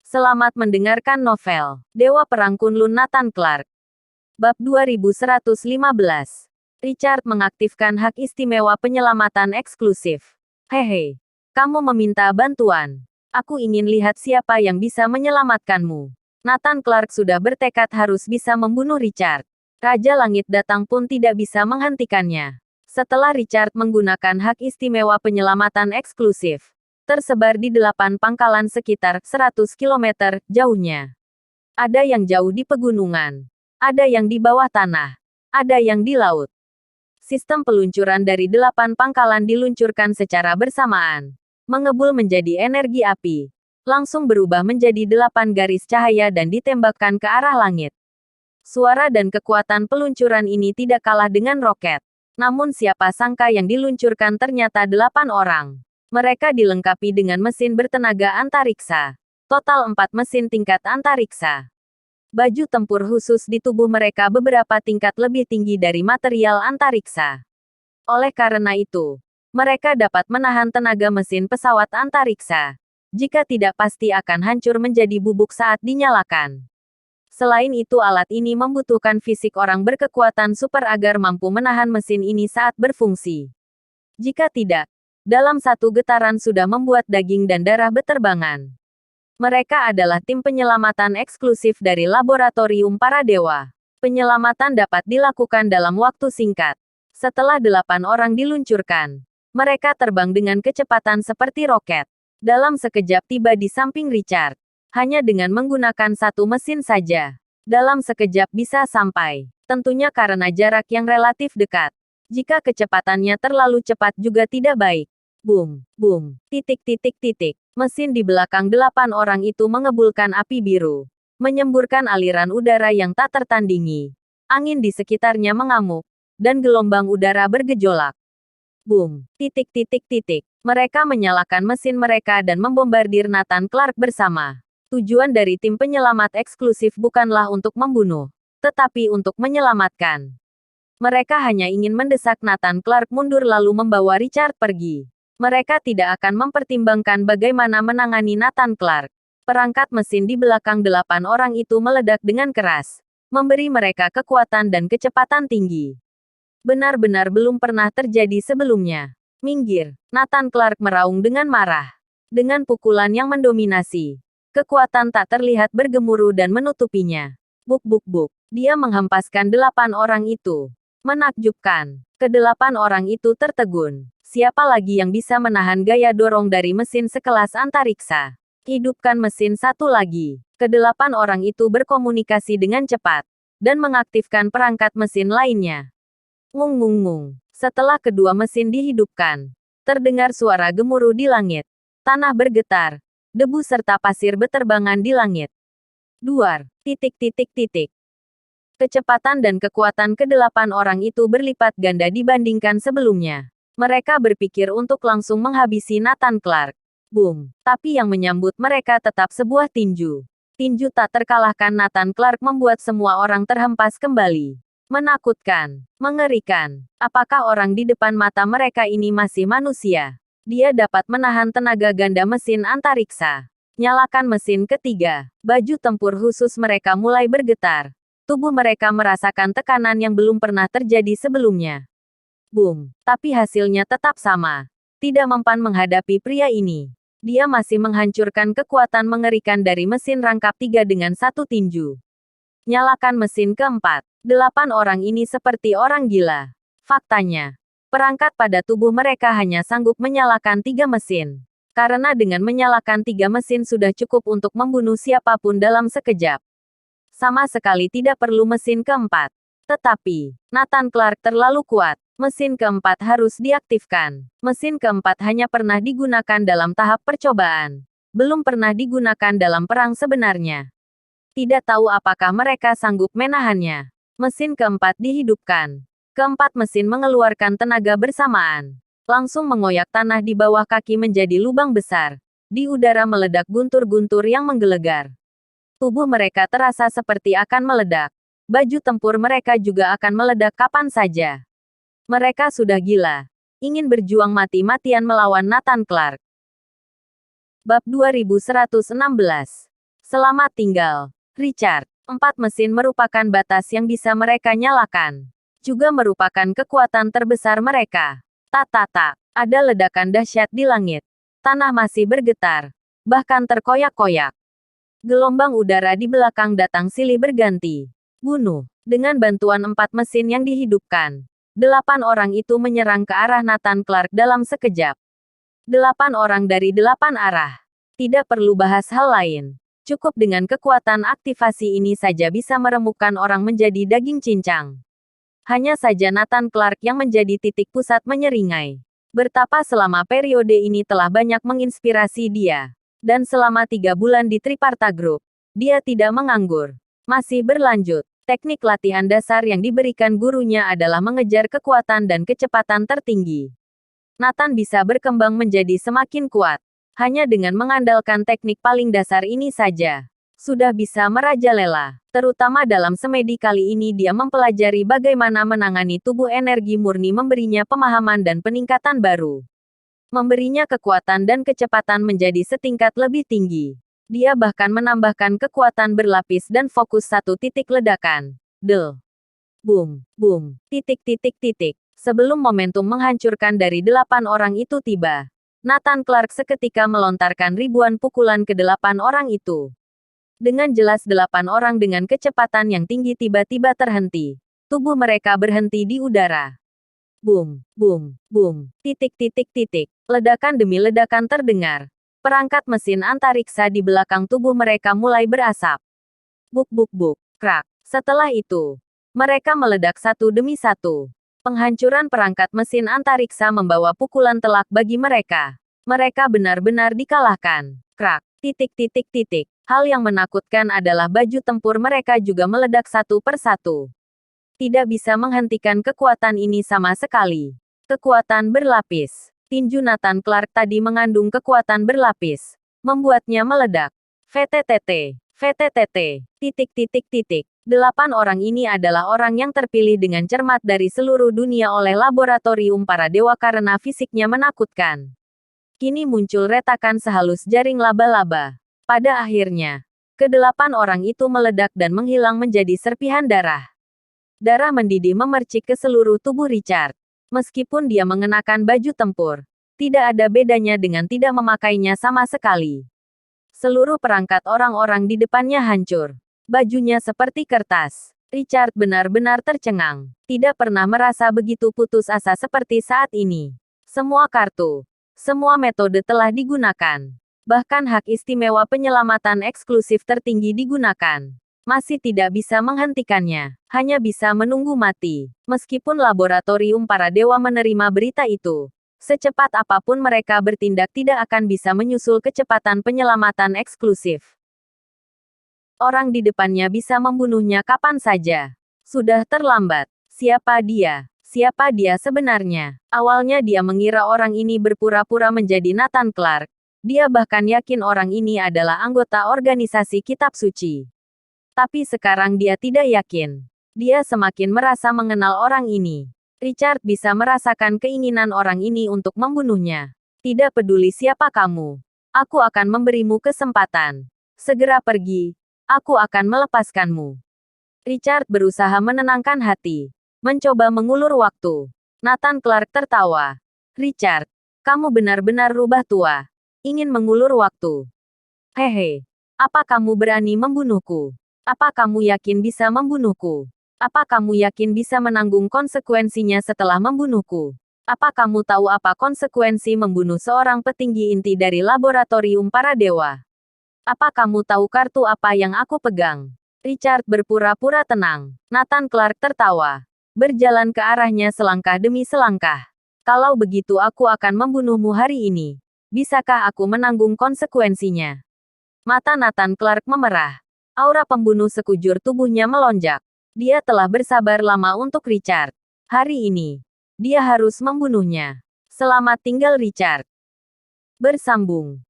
Selamat mendengarkan novel Dewa Perang Kunlun Nathan Clark. Bab 2115. Richard mengaktifkan hak istimewa penyelamatan eksklusif. Hehe, kamu meminta bantuan. Aku ingin lihat siapa yang bisa menyelamatkanmu. Nathan Clark sudah bertekad harus bisa membunuh Richard. Raja Langit datang pun tidak bisa menghentikannya. Setelah Richard menggunakan hak istimewa penyelamatan eksklusif, tersebar di 8 pangkalan sekitar 100 km jauhnya. Ada yang jauh di pegunungan, ada yang di bawah tanah, ada yang di laut. Sistem peluncuran dari 8 pangkalan diluncurkan secara bersamaan, mengebul menjadi energi api, langsung berubah menjadi 8 garis cahaya dan ditembakkan ke arah langit. Suara dan kekuatan peluncuran ini tidak kalah dengan roket. Namun siapa sangka yang diluncurkan ternyata 8 orang. Mereka dilengkapi dengan mesin bertenaga antariksa. Total 4 mesin tingkat antariksa. Baju tempur khusus di tubuh mereka beberapa tingkat lebih tinggi dari material antariksa. Oleh karena itu, mereka dapat menahan tenaga mesin pesawat antariksa. Jika tidak pasti akan hancur menjadi bubuk saat dinyalakan. Selain itu alat ini membutuhkan fisik orang berkekuatan super agar mampu menahan mesin ini saat berfungsi. Jika tidak, dalam satu getaran sudah membuat daging dan darah beterbangan. Mereka adalah tim penyelamatan eksklusif dari laboratorium para dewa. Penyelamatan dapat dilakukan dalam waktu singkat. Setelah 8 orang diluncurkan, mereka terbang dengan kecepatan seperti roket. Dalam sekejap tiba di samping Richard. Hanya dengan menggunakan satu mesin saja. Dalam sekejap bisa sampai. Tentunya karena jarak yang relatif dekat. Jika kecepatannya terlalu cepat juga tidak baik. Boom, boom, titik. Mesin di belakang 8 orang itu mengebulkan api biru. Menyemburkan aliran udara yang tak tertandingi. Angin di sekitarnya mengamuk. Dan gelombang udara bergejolak. Boom, titik. Mereka menyalakan mesin mereka dan membombardir Nathan Clark bersama. Tujuan dari tim penyelamat eksklusif bukanlah untuk membunuh, tetapi untuk menyelamatkan. Mereka hanya ingin mendesak Nathan Clark mundur lalu membawa Richard pergi. Mereka tidak akan mempertimbangkan bagaimana menangani Nathan Clark. Perangkat mesin di belakang 8 orang itu meledak dengan keras, memberi mereka kekuatan dan kecepatan tinggi. Benar-benar belum pernah terjadi sebelumnya. Minggir, Nathan Clark meraung dengan marah. Dengan pukulan yang mendominasi. Kekuatan tak terlihat bergemuruh dan menutupinya. Buk. Dia menghempaskan 8 orang itu. Menakjubkan. Ke-8 orang itu tertegun. Siapa lagi yang bisa menahan gaya dorong dari mesin sekelas antariksa? Hidupkan mesin satu lagi. Ke-8 orang itu berkomunikasi dengan cepat. Dan mengaktifkan perangkat mesin lainnya. Ngung. Setelah kedua mesin dihidupkan. Terdengar suara gemuruh di langit. Tanah bergetar. Debu serta pasir beterbangan di langit. Duar, titik. Kecepatan dan kekuatan ke-8 orang itu berlipat ganda dibandingkan sebelumnya. Mereka berpikir untuk langsung menghabisi Nathan Clark. Boom, tapi yang menyambut mereka tetap sebuah tinju. Tinju tak terkalahkan Nathan Clark membuat semua orang terhempas kembali. Menakutkan, mengerikan. Apakah orang di depan mata mereka ini masih manusia? Dia dapat menahan tenaga ganda mesin antariksa. Nyalakan mesin ketiga. Baju tempur khusus mereka mulai bergetar. Tubuh mereka merasakan tekanan yang belum pernah terjadi sebelumnya. Boom. Tapi hasilnya tetap sama. Tidak mempan menghadapi pria ini. Dia masih menghancurkan kekuatan mengerikan dari mesin rangkap 3 dengan satu tinju. Nyalakan mesin keempat. 8 orang ini seperti orang gila. Faktanya. Perangkat pada tubuh mereka hanya sanggup menyalakan 3 mesin. Karena dengan menyalakan 3 mesin sudah cukup untuk membunuh siapapun dalam sekejap. Sama sekali tidak perlu mesin keempat. Tetapi, Nathan Clark terlalu kuat. Mesin keempat harus diaktifkan. Mesin keempat hanya pernah digunakan dalam tahap percobaan. Belum pernah digunakan dalam perang sebenarnya. Tidak tahu apakah mereka sanggup menahannya. Mesin keempat dihidupkan. Keempat mesin mengeluarkan tenaga bersamaan. Langsung mengoyak tanah di bawah kaki menjadi lubang besar. Di udara meledak guntur-guntur yang menggelegar. Tubuh mereka terasa seperti akan meledak. Baju tempur mereka juga akan meledak kapan saja. Mereka sudah gila. Ingin berjuang mati-matian melawan Nathan Clark. Bab 2116. Selamat tinggal, Richard. 4 mesin merupakan batas yang bisa mereka nyalakan. Juga merupakan kekuatan terbesar mereka. Tak, ada ledakan dahsyat di langit. Tanah masih bergetar. Bahkan terkoyak-koyak. Gelombang udara di belakang datang silih berganti. Bunuh. Dengan bantuan 4 mesin yang dihidupkan. 8 orang itu menyerang ke arah Nathan Clark dalam sekejap. 8 orang dari 8 arah. Tidak perlu bahas hal lain. Cukup dengan kekuatan aktivasi ini saja bisa meremukkan orang menjadi daging cincang. Hanya saja Nathan Clark yang menjadi titik pusat menyeringai. Betapa selama periode ini telah banyak menginspirasi dia. Dan selama 3 bulan di Triparta Group, dia tidak menganggur. Masih berlanjut. Teknik latihan dasar yang diberikan gurunya adalah mengejar kekuatan dan kecepatan tertinggi. Nathan bisa berkembang menjadi semakin kuat. Hanya dengan mengandalkan teknik paling dasar ini saja. Sudah bisa merajalela. Terutama dalam semedi kali ini dia mempelajari bagaimana menangani tubuh energi murni memberinya pemahaman dan peningkatan baru. Memberinya kekuatan dan kecepatan menjadi setingkat lebih tinggi. Dia bahkan menambahkan kekuatan berlapis dan fokus satu titik ledakan. Boom. Sebelum momentum menghancurkan dari 8 orang itu tiba, Nathan Clark seketika melontarkan ribuan pukulan ke 8 orang itu. Dengan jelas 8 orang dengan kecepatan yang tinggi tiba-tiba terhenti. Tubuh mereka berhenti di udara. Boom. Ledakan demi ledakan terdengar. Perangkat mesin antariksa di belakang tubuh mereka mulai berasap. Buk. Krak. Setelah itu, mereka meledak satu demi satu. Penghancuran perangkat mesin antariksa membawa pukulan telak bagi mereka. Mereka benar-benar dikalahkan. Krak. Hal yang menakutkan adalah baju tempur mereka juga meledak satu persatu. Tidak bisa menghentikan kekuatan ini sama sekali. Kekuatan berlapis. Tinju Nathan Clark tadi mengandung kekuatan berlapis. Membuatnya meledak. VTTT. 8 orang ini adalah orang yang terpilih dengan cermat dari seluruh dunia oleh laboratorium para dewa karena fisiknya menakutkan. Kini muncul retakan sehalus jaring laba-laba. Pada akhirnya, ke-8 orang itu meledak dan menghilang menjadi serpihan darah. Darah mendidih memercik ke seluruh tubuh Richard. Meskipun dia mengenakan baju tempur, tidak ada bedanya dengan tidak memakainya sama sekali. Seluruh perangkat orang-orang di depannya hancur. Bajunya seperti kertas. Richard benar-benar tercengang. Tidak pernah merasa begitu putus asa seperti saat ini. Semua kartu, semua metode telah digunakan. Bahkan hak istimewa penyelamatan eksklusif tertinggi digunakan. Masih tidak bisa menghentikannya. Hanya bisa menunggu mati. Meskipun laboratorium para dewa menerima berita itu, secepat apapun mereka bertindak tidak akan bisa menyusul kecepatan penyelamatan eksklusif. Orang di depannya bisa membunuhnya kapan saja. Sudah terlambat. Siapa dia? Siapa dia sebenarnya? Awalnya dia mengira orang ini berpura-pura menjadi Nathan Clark. Dia bahkan yakin orang ini adalah anggota organisasi kitab suci. Tapi sekarang dia tidak yakin. Dia semakin merasa mengenal orang ini. Richard bisa merasakan keinginan orang ini untuk membunuhnya. Tidak peduli siapa kamu. Aku akan memberimu kesempatan. Segera pergi. Aku akan melepaskanmu. Richard berusaha menenangkan hati. Mencoba mengulur waktu. Nathan Clark tertawa. Richard, kamu benar-benar rubah tua. Ingin mengulur waktu. Hehe. Apa kamu berani membunuhku? Apa kamu yakin bisa membunuhku? Apa kamu yakin bisa menanggung konsekuensinya setelah membunuhku? Apa kamu tahu apa konsekuensi membunuh seorang petinggi inti dari laboratorium para dewa? Apa kamu tahu kartu apa yang aku pegang? Richard berpura-pura tenang. Nathan Clark tertawa. Berjalan ke arahnya selangkah demi selangkah. Kalau begitu aku akan membunuhmu hari ini. Bisakah aku menanggung konsekuensinya? Mata Nathan Clark memerah. Aura pembunuh sekujur tubuhnya melonjak. Dia telah bersabar lama untuk Richard. Hari ini, dia harus membunuhnya. Selamat tinggal Richard. Bersambung.